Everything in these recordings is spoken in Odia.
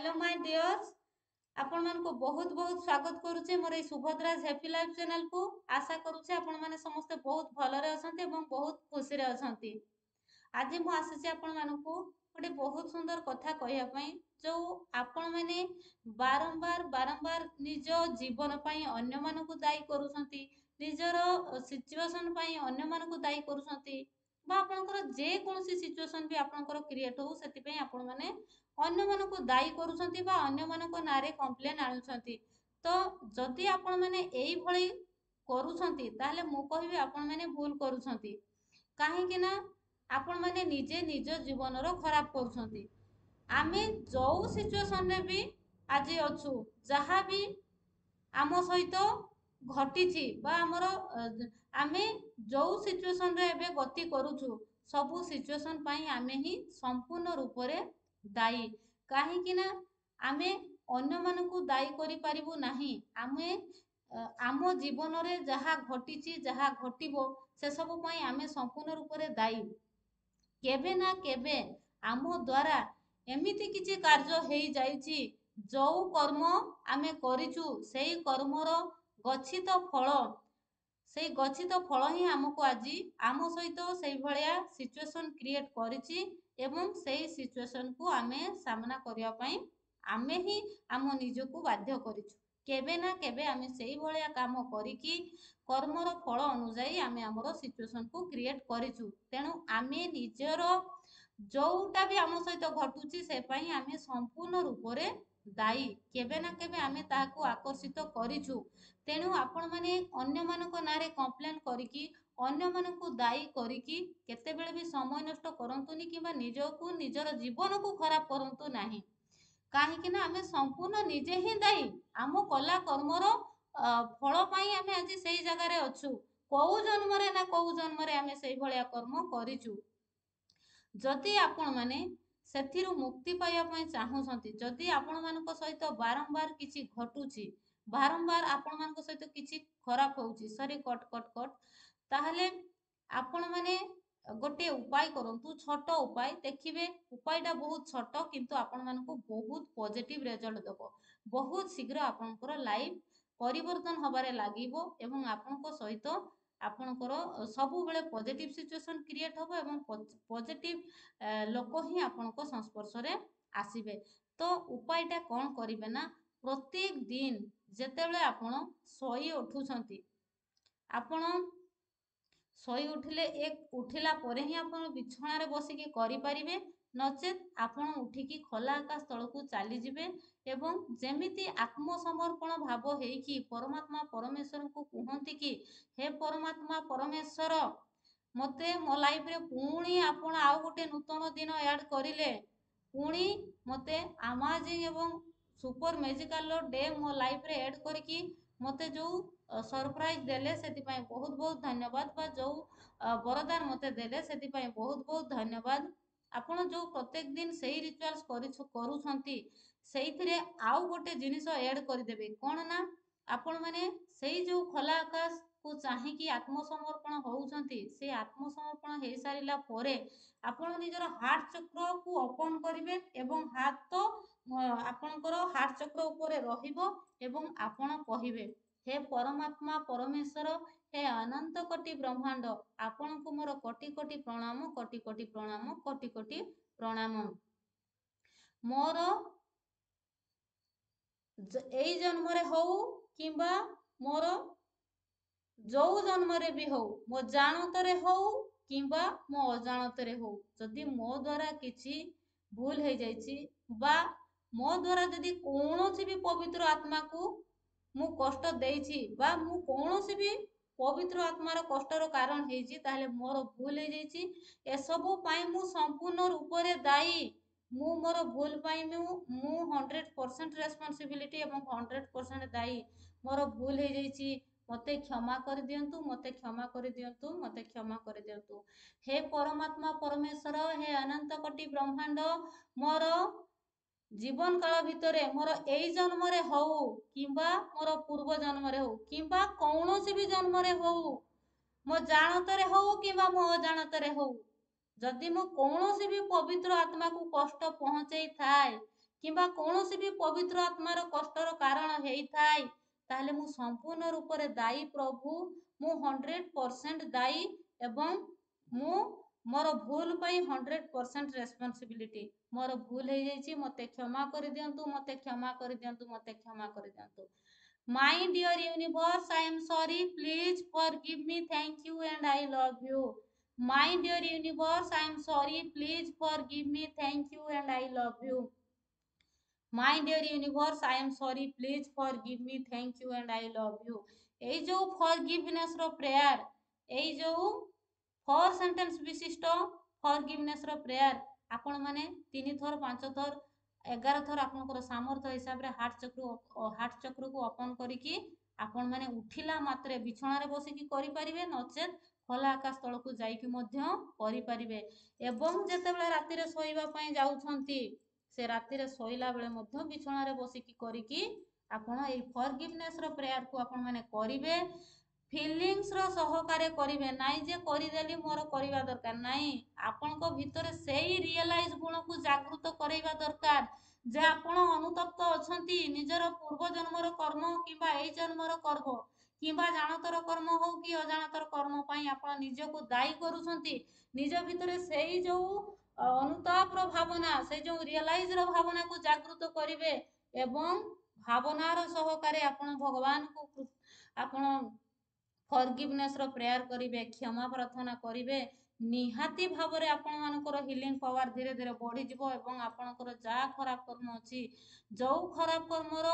हेलो माय डियर्स आपण मान को बहुत बहुत स्वागत करूचे मोर ए सुभद्रा हैप्पी लाइफ चैनल को। आशा करूचे आपण माने समस्त बहुत भलरे अछंती एवं बहुत खुशी रे अछंती। आज मु आसीचे आपण मान को गोटे बहुत सुंदर कथा कहया पई जो आपण माने बारंबार बारंबार निज जीवन पई अन्य मान को दायी करूछंती, निजर सिचुएशन पई अन्य मान को दायी करूछंती बा आपनकर जे कोनसी सिचुएशन भी आपनकर क्रिएट हो सेति पई आपण माने अन्य मान को दायी करूछंती बा अन्य मान को नारे कंप्लेन आनुछंती। तो जदि आपण माने एई भली करूछंती ताले मु कहिबे आपण माने भूल करूछंती। काहे कि ना आपण माने निजे निज जीवन रो खराब करूछंती। आमे जो सिचुएशन रे भी आज अछु जहा भी आम सहित घटी बा आमर आमे जो सिचुएशन रे एबे गति करूछु सबु सिचुएशन पाई आमे ही संपूर्ण रूप रे दायी। काहे कि ना आमे अन्य मान को दायी करि परिबु नाही। आमे आम जीवन रे जहा घटी जहा घटिबो से सब पाई आमे संपूर्ण रूप रे दायी। केबे ना केबे आम द्वारा एमिति किछि कार्य हेई जाईछि जो कर्म आमे करिछु सेई कर्मर गच्छित फल से गच्छित फल ही आमको आज आम सहित से भलिया सिचुएशन क्रिएट करिछि एवं सेई सिचुएशन को आमे सामना करिया पई आमे ही आम निजको बाध्य करिछु। केबे ना केबे आमे सेई भलिया काम करिकि कर्मर फल अनुसार आमे हमर सिचुएशन को क्रिएट करिछु। तेणु आमे निजर जोटा भी आम सहित घटुची से पई आमे संपूर्ण रूप रे दायी। केबे ना केबे आमे ताहाको आकर्षित करिछु। तेणु आपण माने अन्य मानक नारे कंप्लेन करिकि अन्य मानक दायी करिकि केतेबेले भी समय नष्ट करंतुनी किबा निजको निजर जीवन को खराब करंतु नाही। काहे कि ना आमे संपूर्ण निजे ही दायी। आम कला कर्मर फल पाई आमे आज सेई जगह रे अछु। कोउ जन्म रे ना कोउ जन्म रे आमे सेई भलिया कर्म करिछु। जदि आपण माने सेथिरु मुक्ति पाइबा पई चाहूछंती, जदि आपण मानक सहित बारंबार किछि घटुची बारंबार आपण मानक सहित किछि खराब होउची सरी कट कट कट ताहले आपण माने गोटे उपाय करंतु। छोट उपाय देखिबे उपायटा बहुत छोट किंतु आपण मानक बहुत पॉजिटिव रिजल्ट देबो। बहुत शीघ्र आपनकर लाइफ परिवर्तन हबारे लागिबो एवं आपनको सहित आपनकर सबु बेले पॉजिटिव सिचुएशन क्रिएट होबो एवं पॉजिटिव लोक ही आपनको संस्पर्श रे आसीबे। तो उपायटा कोन करिवे ना प्रत्येक दिन जेतेबेले आपण सोई उठुछंती आपण सोई उठिले एक उठिला परे ही आपण बिछଣା रे बसिकी करि परिबे, नचेत आपण उठिकी खोला आकाश तळ को चली जिवे एवं जेमिति आत्मसमर्पण भाव हेकी परमात्मा परमेश्वर को कहंती कि हे परमात्मा परमेश्वर मते मो लाइफ रे पुणी आपण आउ गोटे नूतन दिन ऐड करिले पुणी मते अमेजिंग एवं सुपर मैजिकल डे मो लाइफ रे ऐड करकी मते जो सरप्राइज देले सेति पई बहुत बहुत धन्यवाद बा जो वरदान मते देले सेति पई बहुत बहुत धन्यवाद। आपण जो प्रत्येक दिन सेही रिचुअल्स करूछंती सेइथिरे आउ गोटे जिनिस ऐड कर देबे कोन ना आपण माने सेही जो खोला आकाश को चाहि कि आत्मसमर्पण होउछंती से आत्मसमर्पण हे सारिला परे आपण निजर हार्ट चक्र को ओपन करिवे एवं हाथ तो आपणकर हार्ट चक्र ऊपर रहिबो एवं आपण कहिवे हे परमात्मा परमेश्वर हे अनंत कोटि ब्रह्मांड आपण को मोर कोटि कोटि प्रणाम कोटि कोटि प्रणाम कोटि कोटि प्रणाम। मोर एई जन्म रे हो किंबा मोर जो जन्म रे भी हो मो जानत रे हो किंबा मो अजाणत रे हो जदि मो द्वारा किछि भूल हे जाइछि बा मो द्वारा जदि कोनोसी भी पवित्र आत्मा को मु कष्ट देइछि बा मु कोनोसी भी पवित्र आत्मार कष्टर कारण हेछि ताहले मोर भूल हे जाइछि। ए सब पाई मु संपूर्ण रूप रे दायी। मु मोर भूल पाई मु 100% रेस्पोंसिबिलिटी एवं 100% दायी। मोर भूल हे जाइछि मते क्षमा कर दियंतु मते क्षमा कर दियंतु मते क्षमा कर दियंतु। हे परमात्मा परमेश्वर हे अनंत कोटि ब्रह्मांड मोर जीवन काल भितरे मोर एई जन्म रे हो किंबा मोर पूर्व जन्म रे हो किंबा कौनसी भी जन्म रे हो मो जानत रे हो किंबा मो अजाणत रे हो जदि मो कौनसी भी पवित्र आत्मा को कष्ट पहुंचई थाए किंबा कौन भी पवित्र आत्मार कष्टर कारण होता है ताहले मु संपूर्ण रूप से दायी प्रभु मु 100% दायी एवं मु मोर भूल पाई 100% रेस्पॉन्सिबिलिटी मोर भूल हो जाइए मते क्षमा कर दियंतु मते क्षमा कर दियंतु मते क्षमा कर दियंतु My dear universe, I am sorry. Please forgive me. Thank you and I love you. My dear universe, I am sorry. Please forgive me. Thank you and I love you. My dear universe, I am sorry. Please forgive me. Thank you and I love you. এই जो forgiveness ର prayer, এই ଯୋଉ 4 sentence ବିଶିଷ୍ଟ forgiveness ର prayer ଆପଣ ମାନେ 3 ଥର 5 ଥର 11 ଥର ଆପଣଙ୍କର ସାମର୍ଥ୍ୟ ହିସାବରେ ହାର୍ଟ ଚକ୍ରକୁ ଓପନ କରିକି ଆପଣ ମାନେ ଉଠିଲା ମାତ୍ରେ ବିଛଣାରେ ବସିକି କରିପାରିବେ ନଚେତ୍ ଖୋଲା ଆକାଶ ତଳକୁ ଯାଇକି ମଧ୍ୟ କରିପାରିବେ ଏବଂ ଯେତେବେଳେ ରାତିରେ ଶୋଇବା ପାଇଁ ଯାଉଛନ୍ତି ସେ ରାତିରେ ଶୋଇଲା ବେଳେ ମଧ୍ୟ ବିଛଣାରେ ବସିକି କରିକି ଆପଣ ଏଇ ଫରଗିଭନେସ୍ ର ପ୍ରେୟାର କୁ ଆପଣ ମାନେ କରିବେ ଫିଲିଂସ୍ ର ସହକାରେ କରିବେ ନାଇଁ ଯେ କରିଦେଲି ମୋର କରିବା ଦରକାର ନାହିଁ ଆପଣଙ୍କ ଭିତରେ ସେଇ ରିଏଲାଇଜ ଗୁଣକୁ ଜାଗୃତ କରାଇବା ଦରକାର ଯେ ଆପଣ ଅନୁତପ୍ତ ଅଛନ୍ତି ନିଜର ପୂର୍ବ ଜନ୍ମର କର୍ମ କିମ୍ବା ଏଇ ଜନ୍ମର କର୍ମ କିମ୍ବା ଜାଣତର କର୍ମ ହଉ କି ଅଜାଣତର କର୍ମ ପାଇଁ ଆପଣ ନିଜକୁ ଦାୟୀ କରୁଛନ୍ତି ନିଜ ଭିତରେ ସେଇ ଯୋଉ ଅନୁତାପର ଭାବନା ସେଇ ଯୋଉ ରିଏଲାଇଜ ର ଭାବନାକୁ ଜାଗୃତ କରିବେ ଏବଂ ଭାବନାର ସହକାରେ ଆପଣ ଭଗବାନଙ୍କୁ ଆପଣ ଫରଗିଭନେସ୍ ର ପ୍ରେୟାର କରିବେ କ୍ଷମା ପ୍ରାର୍ଥନା କରିବେ ନିହାତି ଭାବରେ ଆପଣମାନଙ୍କର ହିଲିଂ ପାୱାର ଧୀରେ ଧୀରେ ବଢିଯିବ ଏବଂ ଆପଣଙ୍କର ଯାହା ଖରାପ କର୍ମ ଅଛି ଯୋଉ ଖରାପ କର୍ମର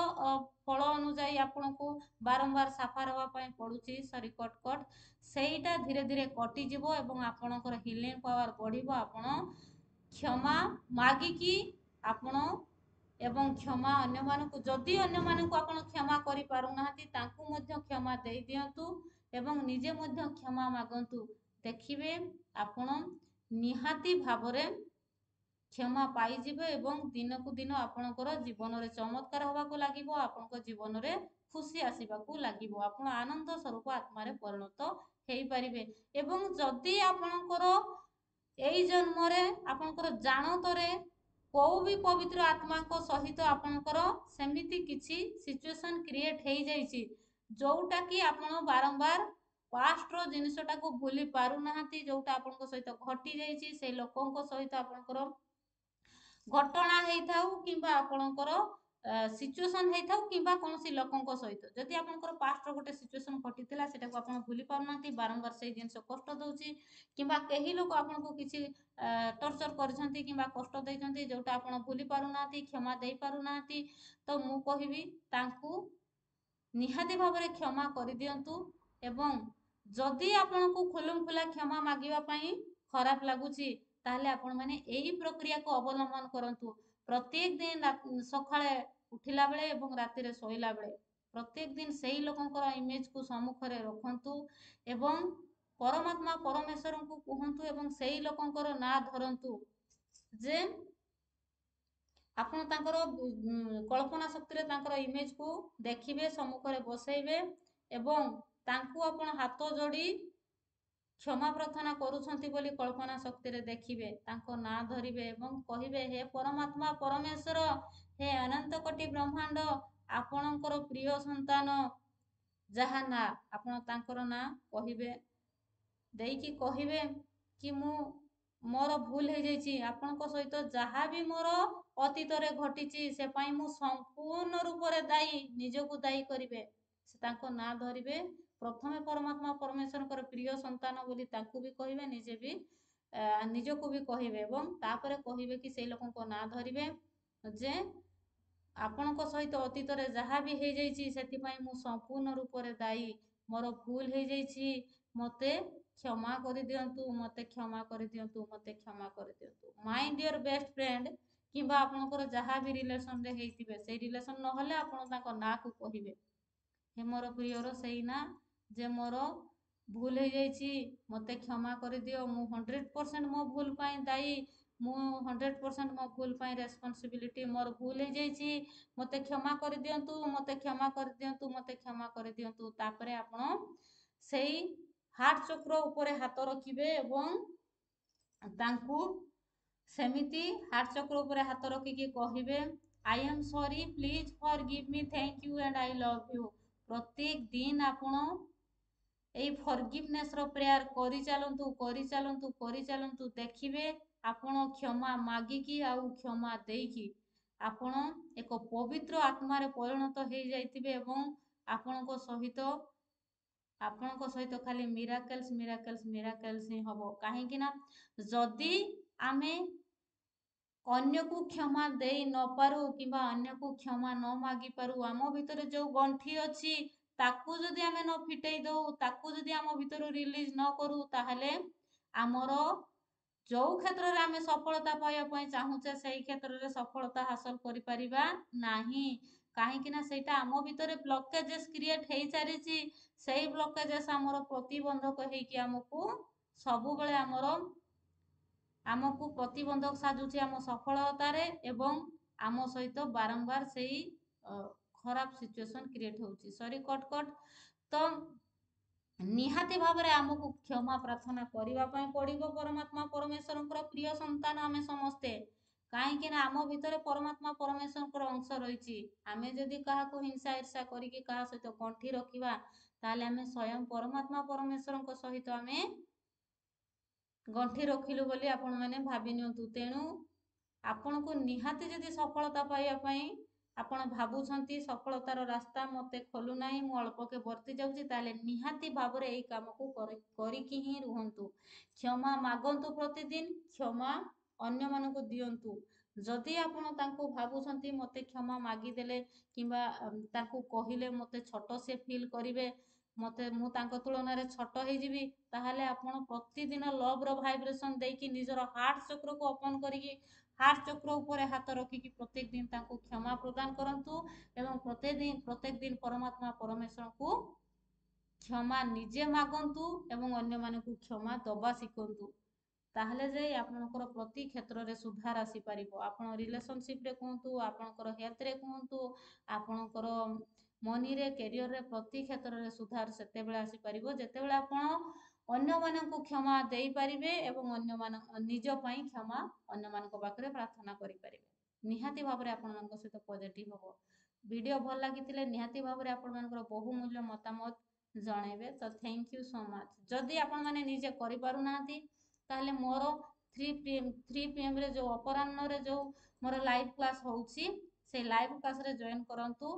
ଫଳ ଅନୁଯାୟୀ ଆପଣଙ୍କୁ ବାରମ୍ବାର ସାଫା ହେବା ପାଇଁ ପଡୁଛି ସରି କଟ ସେଇଟା ଧୀରେ ଧୀରେ କଟିଯିବ ଏବଂ ଆପଣଙ୍କର ହିଲିଂ ପାୱାର ବଢିବ ଆପଣ କ୍ଷମା ମାଗିକି ଆପଣ ଏବଂ କ୍ଷମା ଅନ୍ୟମାନଙ୍କୁ ଯଦି ଅନ୍ୟମାନଙ୍କୁ ଆପଣ କ୍ଷମା କରିପାରୁନାହାନ୍ତି ତାଙ୍କୁ ମଧ୍ୟ କ୍ଷମା ଦେଇ ଦିଅନ୍ତୁ ଏବଂ ନିଜେ ମଧ୍ୟ କ୍ଷମା ମାଗନ୍ତୁ ଦେଖିବେ ଆପଣ ନିହାତି ଭାବରେ କ୍ଷମା ପାଇଯିବେ ଏବଂ ଦିନକୁ ଦିନ ଆପଣଙ୍କର ଜୀବନରେ ଚମତ୍କାର ହେବାକୁ ଲାଗିବ ଆପଣଙ୍କ ଜୀବନରେ ଖୁସି ଆସିବାକୁ ଲାଗିବ ଆପଣ ଆନନ୍ଦ ସ୍ୱରୂପ ଆତ୍ମାରେ ପରିଣତ ହେଇପାରିବେ ଏବଂ ଯଦି ଆପଣଙ୍କର ଏଇ ଜନ୍ମରେ ଆପଣଙ୍କର ଜାଣତରେ କୋଉ ବି ପବିତ୍ର ଆତ୍ମାଙ୍କ ସହିତ ଆପଣଙ୍କର ସେମିତି କିଛି ସିଚୁଏସନ କ୍ରିଏଟ ହେଇଯାଇଛି ଯୋଉଟା କି ଆପଣ ବାରମ୍ବାର ପାଷ୍ଟର ଜିନିଷଟାକୁ ଭୁଲି ପାରୁନାହାନ୍ତି ଯୋଉଟା ଆପଣଙ୍କ ସହିତ ଘଟି ଯାଇଛି ସେଇ ଲୋକଙ୍କ ସହିତ ଆପଣଙ୍କର ଘଟଣା ହେଇଥାଉ କିମ୍ବା ଆପଣଙ୍କର ସିଚୁଏସନ ହେଇଥାଉ କିମ୍ବା କୌଣସି ଲୋକଙ୍କ ସହିତ ଯଦି ଆପଣଙ୍କର ପାଷ୍ଟର ଗୋଟେ ସିଚୁଏସନ ଘଟିଥିଲା ସେଟାକୁ ଆପଣ ଭୁଲି ପାରୁନାହାନ୍ତି ବାରମ୍ବାର ସେଇ ଜିନିଷ କଷ୍ଟ ଦଉଛି କିମ୍ବା କେହି ଲୋକ ଆପଣଙ୍କୁ କିଛି ଟର୍ଚର କରିଛନ୍ତି କିମ୍ବା କଷ୍ଟ ଦେଇଛନ୍ତି ଯୋଉଟା ଆପଣ ଭୁଲି ପାରୁନାହାନ୍ତି କ୍ଷମା ଦେଇ ପାରୁନାହାନ୍ତି ତ ମୁଁ କହିବି ତାଙ୍କୁ ନିହାତି ଭାବରେ କ୍ଷମା କରିଦିଅନ୍ତୁ ଏବଂ ଯଦି ଆପଣଙ୍କୁ ଖୁଲୁମ ଖୁଲା କ୍ଷମା ମାଗିବା ପାଇଁ ଖରାପ ଲାଗୁଛି ତାହେଲେ ଆପଣ ମାନେ ଏଇ ପ୍ରକ୍ରିୟାକୁ ଅବଲମ୍ବନ କରନ୍ତୁ ପ୍ରତ୍ୟେକ ଦିନ ସକାଳେ ଉଠିଲା ବେଳେ ଏବଂ ରାତିରେ ଶୋଇଲା ବେଳେ ପ୍ରତ୍ୟେକ ଦିନ ସେଇ ଲୋକଙ୍କର ଇମେଜକୁ ସମ୍ମୁଖରେ ରଖନ୍ତୁ ଏବଂ ପରମାତ୍ମା ପରମେଶ୍ୱରଙ୍କୁ କୁହନ୍ତୁ ଏବଂ ସେଇ ଲୋକଙ୍କର ନାଁ ଧରନ୍ତୁ ଯେ ଆପଣ ତାଙ୍କର କଳ୍ପନା ଶକ୍ତିରେ ତାଙ୍କର ଇମେଜକୁ ଦେଖିବେ ସମ୍ମୁଖରେ ବସେଇବେ ଏବଂ ତାଙ୍କୁ ଆପଣ ହାତ ଯୋଡ଼ି କ୍ଷମା ପ୍ରାର୍ଥନା କରୁଛନ୍ତି ବୋଲି କଳ୍ପନା ଶକ୍ତିରେ ଦେଖିବେ ତାଙ୍କ ନାଁ ଧରିବେ ଏବଂ କହିବେ ହେ ପରମାତ୍ମା ପରମେଶ୍ୱର ହେ ଅନନ୍ତ କୋଟି ବ୍ରହ୍ମାଣ୍ଡ ଆପଣଙ୍କର ପ୍ରିୟ ସନ୍ତାନ ଯାହା ନାଁ ଆପଣ ତାଙ୍କର ନାଁ କହିବେ ଦେଇକି କହିବେ କି ମୁଁ ମୋର ଭୁଲ ହେଇଯାଇଛି ଆପଣଙ୍କ ସହିତ ଯାହା ବି ମୋର ଅତୀତରେ ଘଟିଛି ସେ ପାଇଁ ମୁଁ ସମ୍ପୂର୍ଣ୍ଣ ରୂପରେ ଦାୟୀ ନିଜକୁ ଦାୟୀ କରିବେ ସେ ତାଙ୍କ ନାଁ ଧରିବେ ପ୍ରଥମେ ପରମାତ୍ମା ପରମେଶ୍ୱରଙ୍କର ପ୍ରିୟ ସନ୍ତାନ ବୋଲି ତାଙ୍କୁ ବି କହିବେ ନିଜେ ବି ନିଜକୁ ବି କହିବେ ଏବଂ ତାପରେ କହିବେ କି ସେଇ ଲୋକଙ୍କ ନାଁ ଧରିବେ ଯେ ଆପଣଙ୍କ ସହିତ ଅତୀତରେ ଯାହା ବି ହେଇଯାଇଛି ସେଥିପାଇଁ ମୁଁ ସମ୍ପୂର୍ଣ୍ଣ ରୂପରେ ଦାୟୀ ମୋର ଭୁଲ ହେଇଯାଇଛି ମୋତେ କ୍ଷମା କରିଦିଅନ୍ତୁ ମୋତେ କ୍ଷମା କରିଦିଅନ୍ତୁ ମୋତେ କ୍ଷମା କରିଦିଅନ୍ତୁ ମାଇ ଡିଅର ବେଷ୍ଟ ଫ୍ରେଣ୍ଡ କିମ୍ବା ଆପଣଙ୍କର ଯାହା ବି ରିଲେସନରେ ହେଇଥିବେ ସେଇ ରିଲେସନ ନହେଲେ ଆପଣ ତାଙ୍କ ନାଁକୁ କହିବେ ହେ ମୋର ପ୍ରିୟର ସେଇ ନାଁ ଯେ ମୋର ଭୁଲ ହେଇଯାଇଛି ମୋତେ କ୍ଷମା କରିଦିଅ ମୁଁ 100% ମୋ ଭୁଲ ପାଇଁ ଦାୟୀ ମୁଁ 100% ମୋ ଭୁଲ ପାଇଁ ରେସ୍ପନ୍ସିବିଲିଟି ମୋର ଭୁଲ ହେଇଯାଇଛି ମୋତେ କ୍ଷମା କରିଦିଅନ୍ତୁ ମୋତେ କ୍ଷମା କରିଦିଅନ୍ତୁ ମୋତେ କ୍ଷମା କରିଦିଅନ୍ତୁ ତାପରେ ଆପଣ ସେଇ ହାର୍ଟ ଚକ୍ର ଉପରେ ହାତ ରଖିବେ ଏବଂ ତାଙ୍କୁ ସେମିତି ହାର୍ଟ ଚକ୍ର ଉପରେ ହାତ ରଖିକି କହିବେ I am sorry, please forgive me, thank you and I love you. प्रत्येक दिन आपण এই ଫରଗିଭନେସ୍ ର ପ୍ରେୟାର କରିଚାଲନ୍ତୁ ଦେଖିବେ ଆପଣ କ୍ଷମା ମାଗିକି ଆଉ କ୍ଷମା ଦେଇକି ଆପଣ ଏକ ପବିତ୍ର ଆତ୍ମାରେ ପରିଣତ ହେଇଯାଇଥିବେ ଏବଂ ଆପଣଙ୍କ ସହିତ ଖାଲି ମିରାକଲ୍ସ ହିଁ ହବ। କାହିଁକି ନା ଯଦି ଆମେ ଅନ୍ୟକୁ କ୍ଷମା ଦେଇ ନପାରୁ କିମ୍ବା ଅନ୍ୟକୁ କ୍ଷମା ନ ମାଗିପାରୁ, ଆମ ଭିତରେ ଯୋଉ ଗଣ୍ଠି ଅଛି ତାକୁ ଯଦି ଆମେ ନ ଫିଟେଇ ଦଉ, ତାକୁ ଯଦି ଆମ ଭିତରୁ ରିଲିଜ ନ କରୁ, ତାହେଲେ ଆମର ଯୋଉ କ୍ଷେତ୍ରରେ ଆମେ ସଫଳତା ପାଇବା ପାଇଁ ଚାହୁଁଛେ ସେଇ କ୍ଷେତ୍ରରେ ସଫଳତା ହାସଲ କରିପାରିବା ନାହିଁ। କାହିଁକି ନା ସେଇଟା ଆମ ଭିତରେ ବ୍ଲକେଜେସ୍ କ୍ରିଏଟ ହେଇସାରିଛି। ସେଇ ବ୍ଲକେଜେସ୍ ଆମର ପ୍ରତିବନ୍ଧକ ହେଇକି ସବୁବେଳେ ଆମକୁ ପ୍ରତିବନ୍ଧକ ସାଜୁଛି ଆମ ସଫଳତାରେ ଏବଂ ଆମ ସହିତ ବାରମ୍ବାର ସେଇ ଖରାପ ସିଚୁଏସନ କ୍ରିଏଟ ହଉଛି। ସରି କଟ ତ ନିହାତି ଭାବରେ ଆମକୁ କ୍ଷମା ପ୍ରାର୍ଥନା କରିବା ପାଇଁ ପଡିବ ପରମାତ୍ମା ପରମେଶ୍ୱରଙ୍କର ପ୍ରିୟ ସନ୍ତାନ ଆମେ ସମସ୍ତେ। କାହିଁକି ନା ଆମ ଭିତରେ ପରମାତ୍ମା ପରମେଶ୍ୱରଙ୍କର ଅଂଶ ରହିଛି। ଆମେ ଯଦି କାହାକୁ ହିଂସା ଈର୍ଷା କରିକି କାହା ସହିତ ଗଣ୍ଠି ରଖିବା, ତାହେଲେ ଆମେ ସ୍ୱୟଂ ପରମାତ୍ମା ପରମେଶ୍ୱରଙ୍କ ସହିତ ଆମେ ଗଣ୍ଠି ରଖିଲୁ ବୋଲି ଆପଣମାନେ ଭାବି ନିଅନ୍ତୁ। ତେଣୁ ଆପଣଙ୍କୁ ନିହାତି ଯଦି ସଫଳତା ପାଇବା ପାଇଁ ଆପଣ ଭାବୁଛନ୍ତି ସଫଳତାର ରାସ୍ତା ମୋତେ ଖୋଲୁନାହିଁ, ମୁଁ ଅଳ୍ପକେ ବର୍ତ୍ତି ଯାଉଛି, ତାହେଲେ ନିହାତି ଭାବରେ ଏଇ କାମକୁ କରିକି ହିଁ ରୁହନ୍ତୁ। କ୍ଷମା ମାଗନ୍ତୁ, ପ୍ରତିଦିନ କ୍ଷମା ଅନ୍ୟମାନଙ୍କୁ ଦିଅନ୍ତୁ। ଯଦି ଆପଣ ତାଙ୍କୁ ଭାବୁଛନ୍ତି ମୋତେ କ୍ଷମା ମାଗିଦେଲେ କିମ୍ବା ତାଙ୍କୁ କହିଲେ ମୋତେ ଛୋଟ ସେ ଫିଲ୍ କରିବେ, ମୁଁ ତାଙ୍କ ତୁଳନାରେ ଛୋଟ ହେଇଯିବି, ତାହେଲେ ଆପଣ ପ୍ରତିଦିନ ଲଭ୍ର ଭାଇବ୍ରେସନ୍ ଦେଇକି ନିଜର ହାର୍ଟ ଚକ୍ରକୁ ଓପନ୍ କରିକି ହାର୍ଟ ଚକ୍ର ଉପରେ ହାତ ରଖିକି ପ୍ରତ୍ୟେକ ଦିନ ତାଙ୍କୁ କ୍ଷମା ପ୍ରଦାନ କରନ୍ତୁ ଏବଂ ପ୍ରତ୍ୟେକ ଦିନ ପରମାତ୍ମା ପରମେଶ୍ୱରଙ୍କୁ କ୍ଷମା ନିଜେ ମାଗନ୍ତୁ ଏବଂ ଅନ୍ୟମାନଙ୍କୁ କ୍ଷମା ଦବା ଶିଖନ୍ତୁ। ତାହେଲେ ଯାଇ ଆପଣଙ୍କର ପ୍ରତି କ୍ଷେତ୍ରରେ ସୁଧାର ଆସିପାରିବ। ଆପଣ ରିଲେସନସିପରେ କୁହନ୍ତୁ, ଆପଣଙ୍କର ହେଲ୍ଥରେ କୁହନ୍ତୁ, ଆପଣଙ୍କର ମନିରେ, କ୍ୟାରିୟରରେ, ପ୍ରତି କ୍ଷେତ୍ରରେ ସୁଧାର ସେତେବେଳେ ଆସିପାରିବ ଯେତେବେଳେ ଆପଣ ଅନ୍ୟମାନଙ୍କୁ କ୍ଷମା ଦେଇପାରିବେ ଏବଂ ନିଜ ପାଇଁ କ୍ଷମା ଅନ୍ୟମାନଙ୍କ ପାଖରେ ପ୍ରାର୍ଥନା କରିପାରିବେ। ନିହାତି ଭାବରେ ଆପଣମାନଙ୍କ ସହିତ ପଜିଟିଭ ହବ। ଭିଡ଼ିଓ ଭଲ ଲାଗିଥିଲେ ନିହାତି ଭାବରେ ଆପଣମାନଙ୍କର ବହୁମୂଲ୍ୟ ମତାମତ ଜଣାଇବେ। ତ ଥ୍ୟାଙ୍କ ୟୁ ସୋ ମଚ୍। ଯଦି ଆପଣମାନେ ନିଜେ କରିପାରୁନାହାନ୍ତି ତାହେଲେ ମୋର 3 PM ରେ ଯେଉଁ ଅପରାହ୍ନରେ ଯେଉଁ ମୋର ଲାଇଭ୍ କ୍ଲାସ୍ ହେଉଛି ସେଇ ଲାଇଭ୍ କ୍ଲାସ୍ରେ ଜଏନ୍ କରନ୍ତୁ।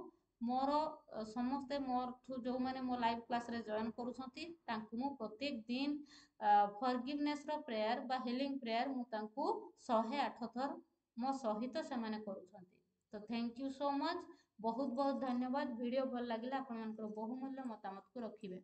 ସମସ୍ତେ ମୋଠୁ ଯେଉଁମାନେ ମୋ ଲାଇଭ୍ କ୍ଲାସ୍ରେ ଜଏନ୍ କରୁଛନ୍ତି ତାଙ୍କୁ ମୁଁ ପ୍ରତ୍ୟେକ ଦିନ ଫରଗିଭନେସ୍ର ପ୍ରେୟାର ବା ହିଲିଂ ପ୍ରେୟାର ମୁଁ ତାଙ୍କୁ 108 ଥର ମୋ ସହିତ ସେମାନେ କରୁଛନ୍ତି। ତ ଥ୍ୟାଙ୍କ ୟୁ ସୋ ମଚ୍। ବହୁତ ବହୁତ ଧନ୍ୟବାଦ। ଭିଡ଼ିଓ ଭଲ ଲାଗିଲା ଆପଣମାନଙ୍କର ବହୁମୂଲ୍ୟ ମତାମତକୁ ରଖିବେ।